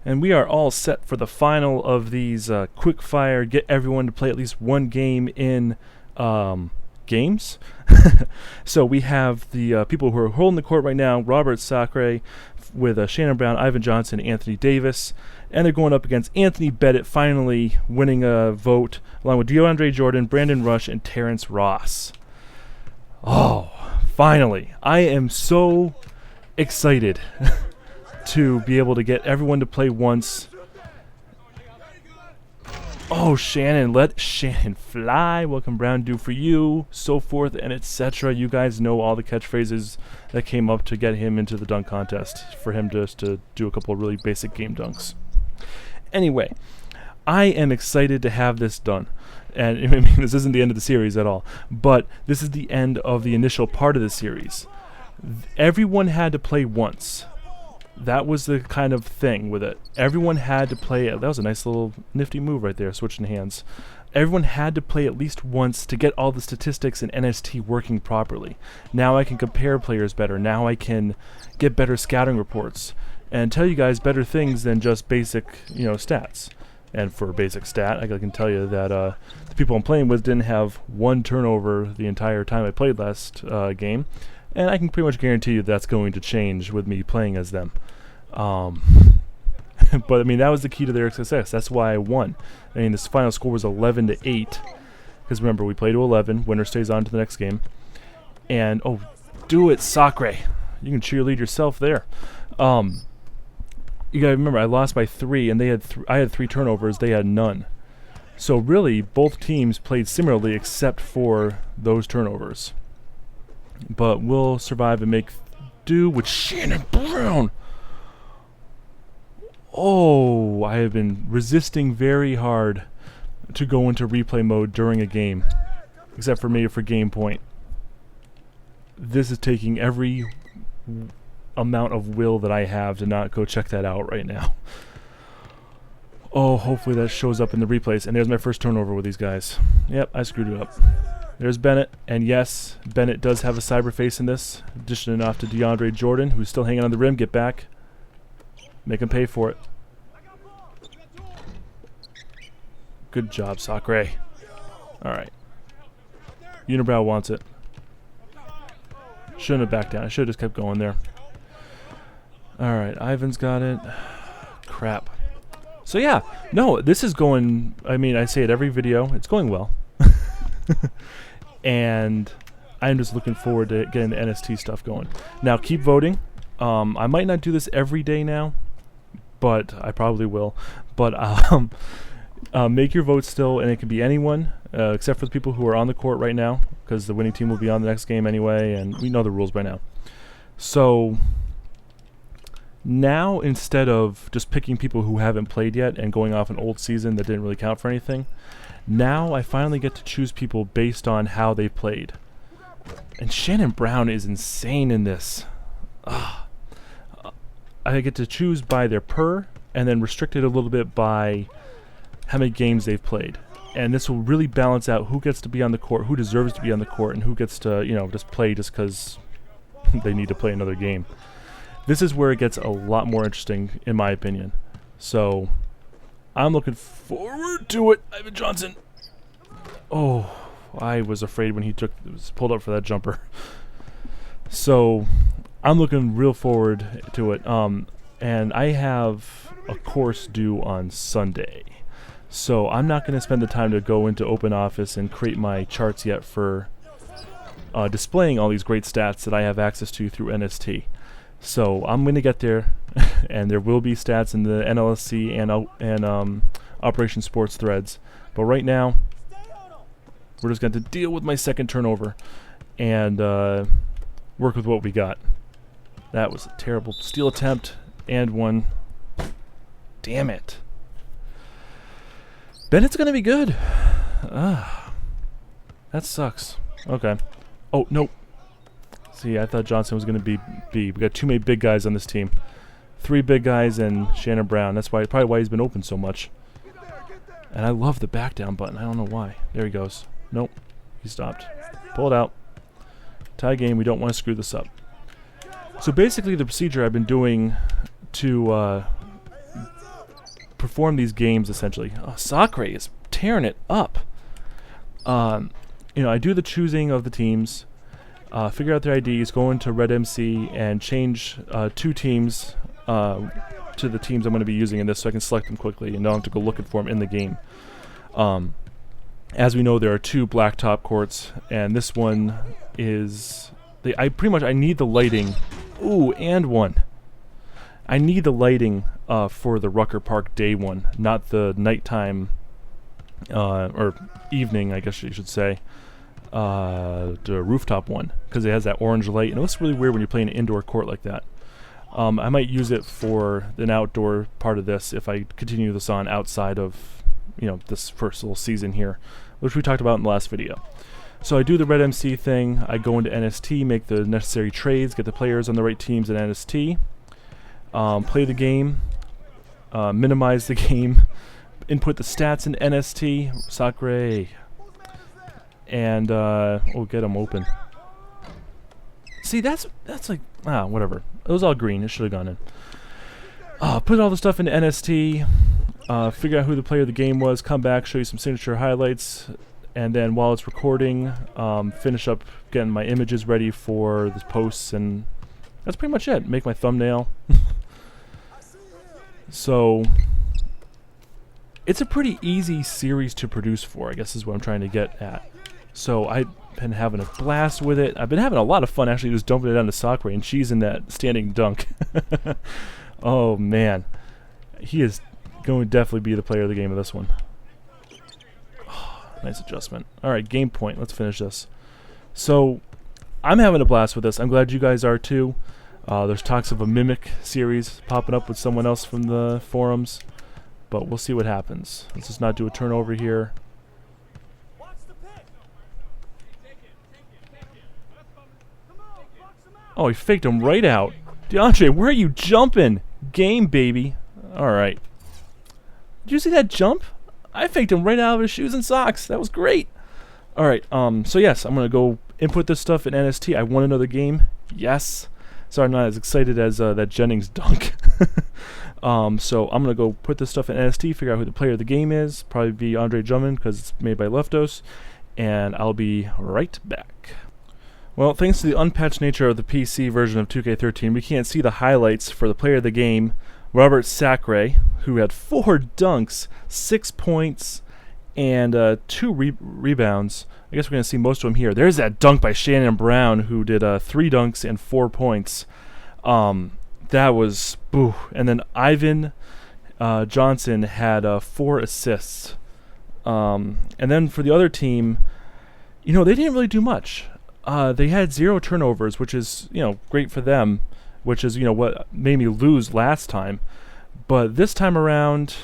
And we are all set for the final of these quick fire, get everyone to play at least one game in games. So we have the people who are holding the court right now, Robert Sacre with Shannon Brown, Ivan Johnson, Anthony Davis. And they're going up against Anthony Bennett, finally winning a vote, along with DeAndre Jordan, Brandon Rush, and Terrence Ross. Oh, finally. I am so excited to be able to get everyone to play once. Oh, Shannon, let Shannon fly. What can Brown do for you? So forth and etc. You guys know all the catchphrases that came up to get him into the dunk contest, for him just to do a couple of really basic game dunks. Anyway, I am excited to have this done. And I mean, this isn't the end of the series at all, but this is the end of the initial part of the series. Everyone had to play once. That was the kind of thing with it. Everyone had to play. That was a nice little nifty move right there, switching hands. Everyone had to play at least once to get all the statistics in NST working properly. Now I can compare players better. Now I can get better scouting reports and tell you guys better things than just basic, stats. And for a basic stat, I can tell you that the people I'm playing with didn't have one turnover the entire time I played last game. And I can pretty much guarantee you that's going to change with me playing as them. But I mean, that was the key to their success. That's why I won. I mean, this final score was 11-8. Because remember, we play to 11. Winner stays on to the next game. And, oh, do it, Sacre. You can cheerlead yourself there. You gotta remember, I lost by 3, and they had I had 3 turnovers. They had none. So really, both teams played similarly except for those turnovers. But we'll survive and make do with Shannon Brown. Oh, I have been resisting very hard to go into replay mode during a game, except for maybe for game point. This is taking every amount of will that I have to not go check that out right now. Oh, hopefully that shows up in the replays. And there's my first turnover with these guys. Yep, I screwed it up. There's Bennett, and yes, Bennett does have a cyber face in this, dishing it off to DeAndre Jordan, who's still hanging on the rim. Get back. Make him pay for it. Good job, Sacre. Alright. Unibrow wants it. Shouldn't have backed down. I should have just kept going there. Alright, Ivan's got it. Crap. So yeah, no, this is going, I mean, I say it every video, it's going well. And I'm just looking forward to getting the NST stuff going. Now, keep voting. I might not do this every day now, but I probably will. But make your vote still, and it can be anyone, except for the people who are on the court right now, because the winning team will be on the next game anyway, and we know the rules by now. So now, instead of just picking people who haven't played yet and going off an old season that didn't really count for anything, now I finally get to choose people based on how they played. And Shannon Brown is insane in this. I get to choose by their per, and then restricted a little bit by how many games they've played. And this will really balance out who gets to be on the court, who deserves to be on the court, and who gets to, just play just because they need to play another game. This is where it gets a lot more interesting, in my opinion. So I'm looking forward to it. Ivan Johnson. Oh, I was afraid when he was pulled up for that jumper. So I'm looking real forward to it. And I have a course due on Sunday. So I'm not going to spend the time to go into OpenOffice and create my charts yet for displaying all these great stats that I have access to through NST. So I'm going to get there, and there will be stats in the NLSC and Operation Sports threads. But right now, we're just going to deal with my second turnover and work with what we got. That was a terrible steal attempt and one. Damn it. Bennett's going to be good. That sucks. Okay. Oh, nope. See, I thought Johnson was going to be B. We got too many big guys on this team. 3 big guys and Shannon Brown. That's probably why he's been open so much. And I love the back down button. I don't know why. There he goes. Nope. He stopped. Pull it out. Tie game. We don't want to screw this up. So basically the procedure I've been doing to form these games essentially. Oh, Sacre is tearing it up. You know, I do the choosing of the teams, figure out their IDs, go into Red MC, and change 2 teams to the teams I'm going to be using in this, so I can select them quickly and don't have to go looking for them in the game. As we know, there are 2 blacktop courts, and this one is I need the lighting. Ooh, and one. I need the lighting for the Rucker Park day one, not the nighttime or evening, I guess you should say. The rooftop one, because it has that orange light, and it looks really weird when you're playing an indoor court like that. I might use it for an outdoor part of this if I continue this on outside of, you know, this first little season here, which we talked about in the last video. So I do the Red MC thing, I go into NST, make the necessary trades, get the players on the right teams in NST, play the game, minimize the game, input the stats in NST, Sacre, and we'll get them open. See, that's like, whatever. It was all green, it should have gone in. Put all the stuff into NST, figure out who the player of the game was, come back, show you some signature highlights, and then while it's recording, finish up getting my images ready for the posts, and that's pretty much it. Make my thumbnail. So it's a pretty easy series to produce for, I guess is what I'm trying to get at. So I've been having a blast with it. I've been having a lot of fun actually just dumping it onto Sacre, and she's in that standing dunk. Oh man, he is going to definitely be the player of the game of this one. Nice adjustment. Alright, game point. Let's finish this. So, I'm having a blast with this. I'm glad you guys are too. There's talks of a Mimic series popping up with someone else from the forums. But we'll see what happens. Let's just not do a turnover here. Oh, he faked him right out. DeAndre, where are you jumping? Game, baby. Alright. Did you see that jump? I faked him right out of his shoes and socks. That was great. Alright, so yes, I'm going to go input this stuff in NST. I want another game. Yes. Sorry, I'm not as excited as that Jennings dunk. So I'm going to go put this stuff in NST, figure out who the player of the game is. Probably be DeAndre Jordan because it's made by Leftos. And I'll be right back. Well, thanks to the unpatched nature of the PC version of 2K13, we can't see the highlights for the player of the game, Robert Sacre, who had 4 dunks, 6 points, and 2 rebounds. I guess we're going to see most of them here. There's that dunk by Shannon Brown, who did 3 dunks and 4 points. That was boo. And then Ivan Johnson had 4 assists. And then for the other team, you know, they didn't really do much. They had 0 turnovers, which is, you know, great for them, which is, you know, what made me lose last time. But this time around,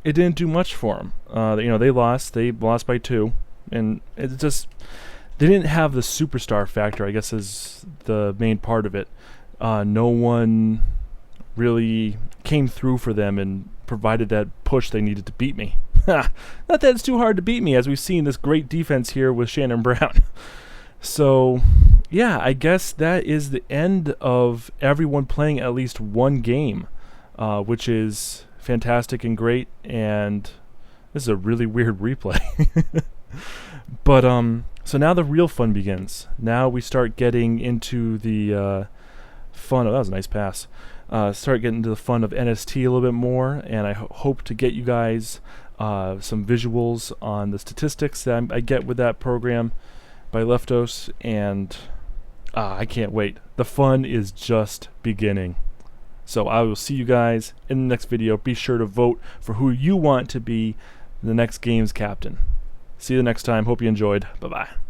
it didn't do much for them. You know, they lost by 2, and it just, they didn't have the superstar factor, I guess, is the main part of it. No one really came through for them and provided that push they needed to beat me. Not that it's too hard to beat me, as we've seen this great defense here with Shannon Brown. So, yeah, I guess that is the end of everyone playing at least one game, which is fantastic and great, and this is a really weird replay. But, so now the real fun begins. Now we start getting into the fun. Oh, that was a nice pass. Start getting into the fun of NST a little bit more, and I hope to get you guys some visuals on the statistics that I get with that program by Leftos, and I can't wait. The fun is just beginning. So I will see you guys in the next video. Be sure to vote for who you want to be the next game's captain. See you next time. Hope you enjoyed. Bye-bye.